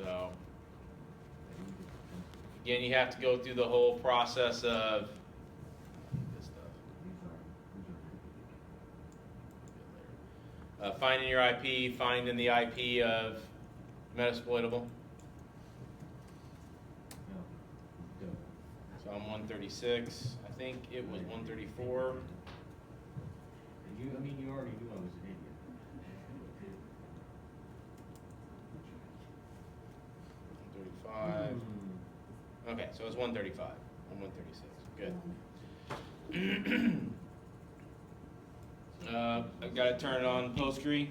So again, you have to go through the whole process of this stuff. Finding your IP, finding the IP of Metasploitable. So I'm 136. I think it was 134. You already knew I was an idiot. 135. Okay, so it's 135. I'm 136. Good. I've got to turn it on Postgre. Okay,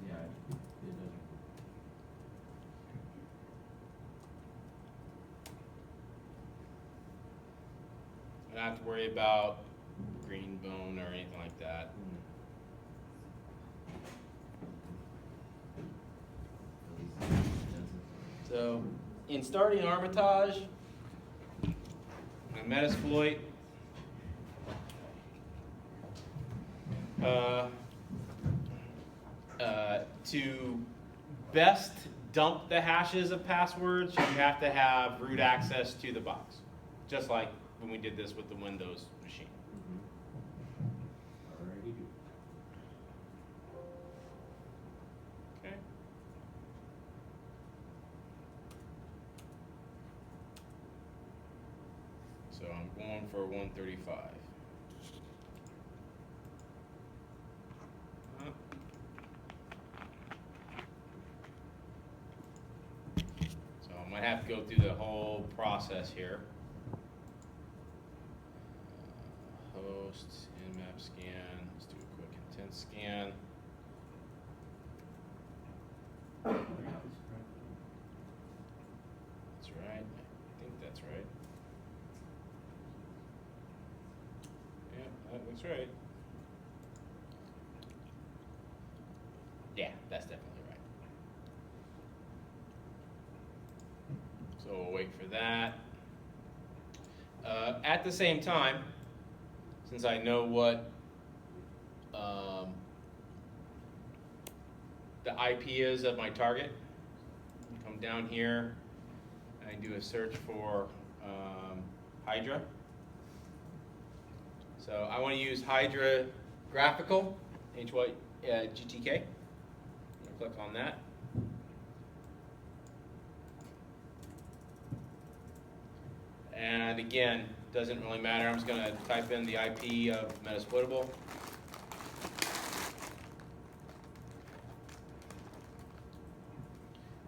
yeah, it doesn't. I don't have to worry about green bone or anything like that. So, in starting Armitage, and Metasploit, to best dump the hashes of passwords, you have to have root access to the box, just like when we did this with the Windows machine. Already do. Okay. So I'm going for 135. So I might have to go through the whole process here. Host, nmap scan, let's do a quick intent scan. That's right, I think that's right. Yeah, that looks right. Yeah, that's definitely right. So we'll wait for that. At the same time, since I know what the IP is of my target, come down here and do a search for Hydra. So I want to use Hydra Graphical, GTK. Click on that. And again, doesn't really matter. I'm just going to type in the IP of Metasploitable.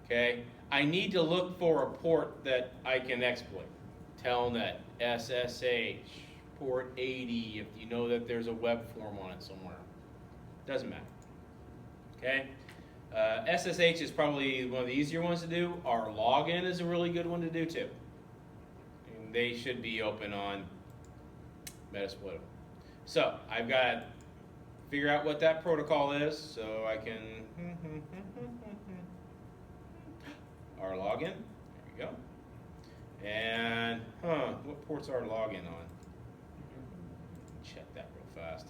Okay, I need to look for a port that I can exploit. Telnet, SSH, port 80, if you know that there's a web form on it somewhere. Doesn't matter. Okay, SSH is probably one of the easier ones to do. Our login is a really good one to do too. And they should be open on Metasploitable. So I've got to figure out what that protocol is so I can our login. There we go. And what port's our login on? Check that real fast.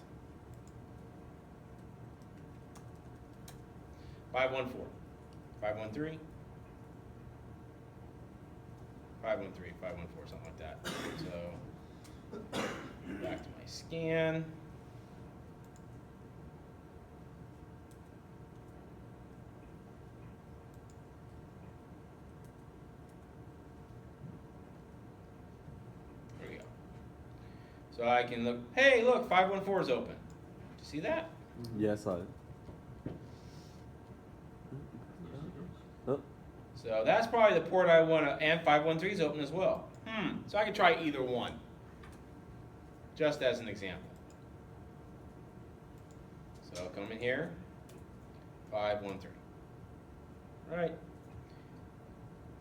514, 513, 513, 514, something like that. So back to my scan. There we go. So I can look, hey, look, 514 is open. Did you see that? Yeah, I saw it. So that's probably the port I want to, and 513 is open as well. So I can try either one, just as an example. So come in here, 513. All right.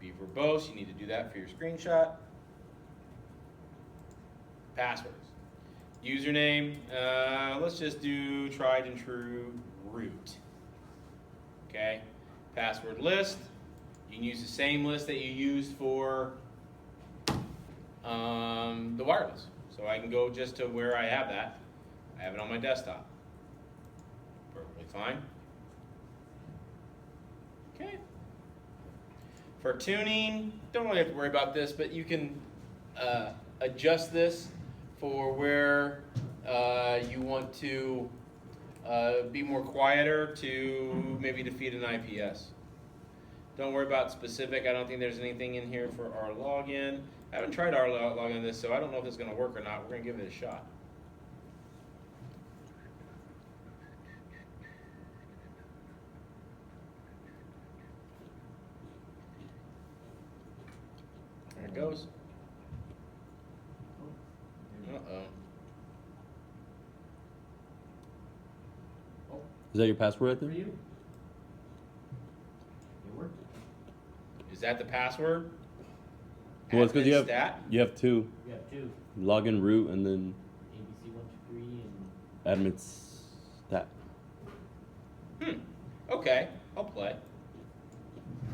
Be verbose, you need to do that for your screenshot. Passwords. Username, let's just do tried and true root. Okay. Password list. You can use the same list that you used for the wireless. So I can go just to where I have that. I have it on my desktop. Perfectly fine. Okay. For tuning, don't really have to worry about this, but you can adjust this for where you want to be more quieter to maybe defeat an IPS. Don't worry about specific. I don't think there's anything in here for our login. I haven't tried our login on this, so I don't know if it's going to work or not. We're going to give it a shot. There it goes. Uh-oh. Is that your password right For there? you? It worked? Is that the password? Well, it's because Admin stat? you have two. You have two, Login root and then ABC 123 and admin stat. Okay, I'll play.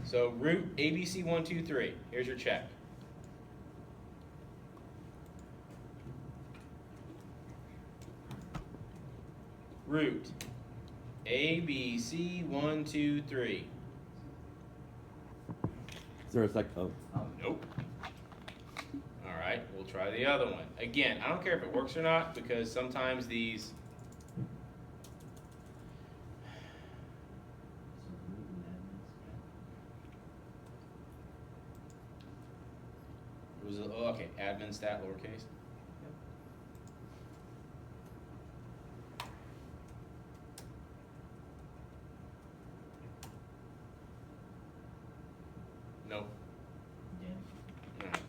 So root ABC123. Here's your check. Root ABC123. Is there a sec? Oh. Nope. All right, we'll try the other one. Again, I don't care if it works or not because sometimes these. some root and admin stat. It was okay. Admin stat lowercase. Nope. Damn. Alright.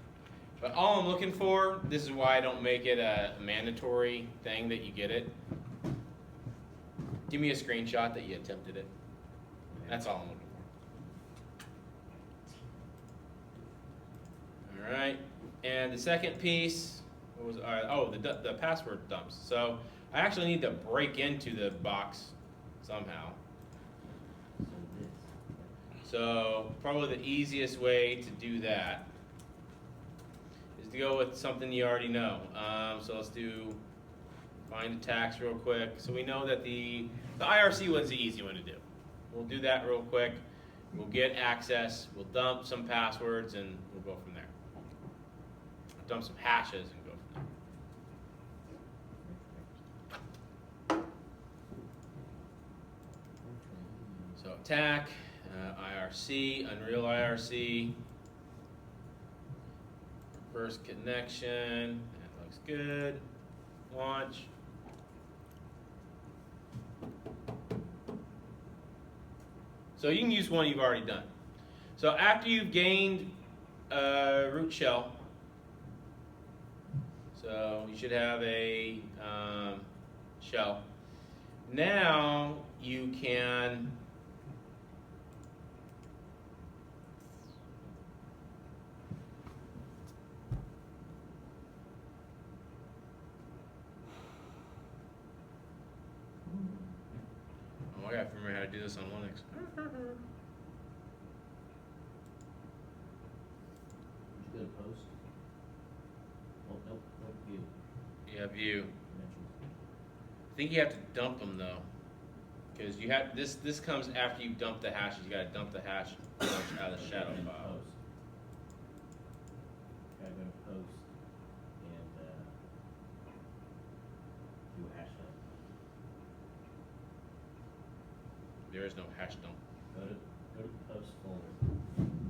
But all I'm looking for, this is why I don't make it a mandatory thing that you get it. Give me a screenshot that you attempted it. That's all I'm looking for. Alright, and the second piece was, the password dumps. So I actually need to break into the box somehow. So this. So probably the easiest way to do that is to go with something you already know. So let's do find a tax real quick. So we know that the IRC one's the easy one to do. We'll do that real quick. We'll get access. We'll dump some passwords and we'll go from there. Dump some hashes and go from there. So attack, IRC, Unreal IRC, first connection, that looks good, launch. So you can use one you've already done. So after you've gained root shell, so you should have a shell. Now you can I gotta remember how to do this on Linux. Did you go to post? Oh, nope, view. Yeah, view. Dimensions. I think you have to dump them though, because you have this. This comes after you dump the hashes. You gotta dump the hash out of the shadow And file. post. Gotta go to post and do a hash dump. There is no hash dump. Go to the post folder.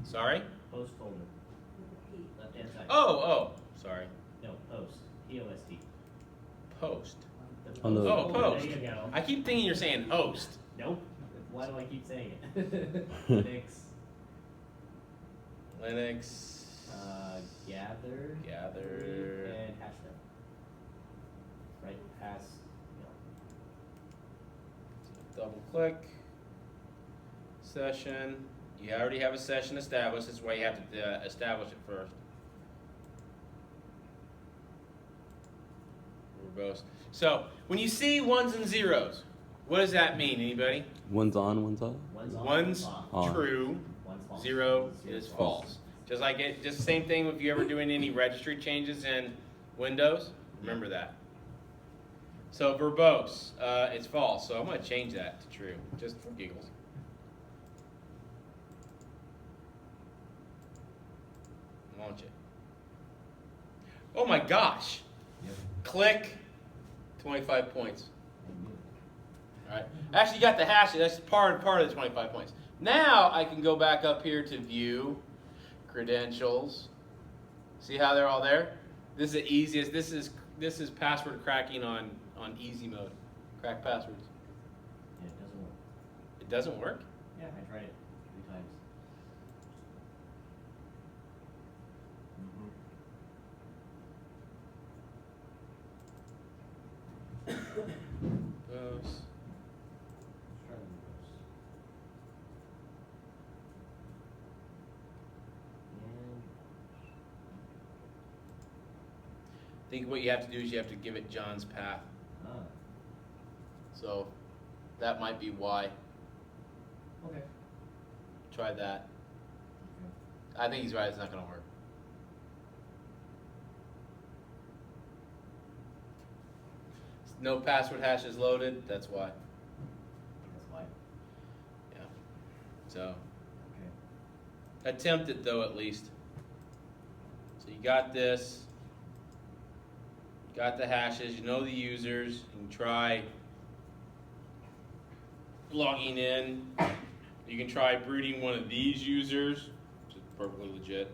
Sorry. Post folder. Left hand side. Oh, sorry. No, post. POST. Post. The On the- Oh, folder, post. There you go. I keep thinking you're saying host. Nope. Why do I keep saying it? Linux. Linux. Gather. Gather. And hash them. Right, pass. Double click. Session. You already have a session established. That's why you have to establish it first. Verbose. So when you see ones and zeros, what does that mean? Anybody? One's on, one's off. One's on, One's off. On. true. One's false. Zero Zero's is false. Just like it, just the same thing if you ever doing any registry changes in Windows. Remember that. So verbose, it's false. So I'm going to change that to true, just for giggles. launch it. Oh my gosh. Yep. Click, 25 points. And good. All right. Actually, you got the hashes. That's part of the 25 points. Now I can go back up here to view credentials. See how they're all there? This is the easiest. This is password cracking on easy mode. Crack passwords. Yeah, it doesn't work. It doesn't work. Yeah, I tried it 3 times. Oops. Let's try the reverse. And I think what you have to do is you have to give it John's path. ah, So that might be why. okay. Try that. Okay. I think he's right. It's not going to work. No password hash is loaded. That's why. That's why. Yeah. So Okay. attempt it though at least. So you got this. You got the hashes. You know the users. You can try logging in. You can try brooding one of these users, which is perfectly legit.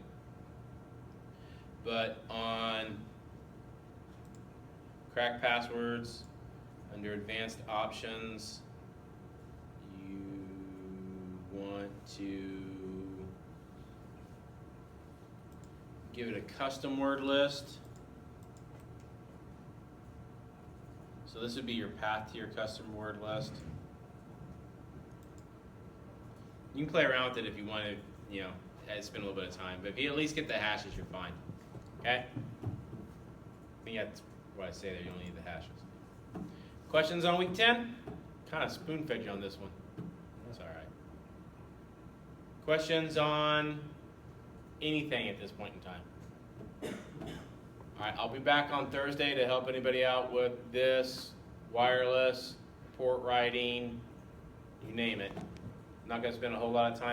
But on crack passwords, under advanced options, you want to give it a custom word list. So this would be your path to your custom word list. You can play around with it if you want to, spend a little bit of time. But if you at least get the hashes, you're fine. Okay? I think that's what I say there. You only need the hashes. Questions on week 10? Kind of spoon-fed you on this one. That's all right. Questions on anything at this point in time? All right, I'll be back on Thursday to help anybody out with this, wireless, report writing, you name it. I'm not going to spend a whole lot of time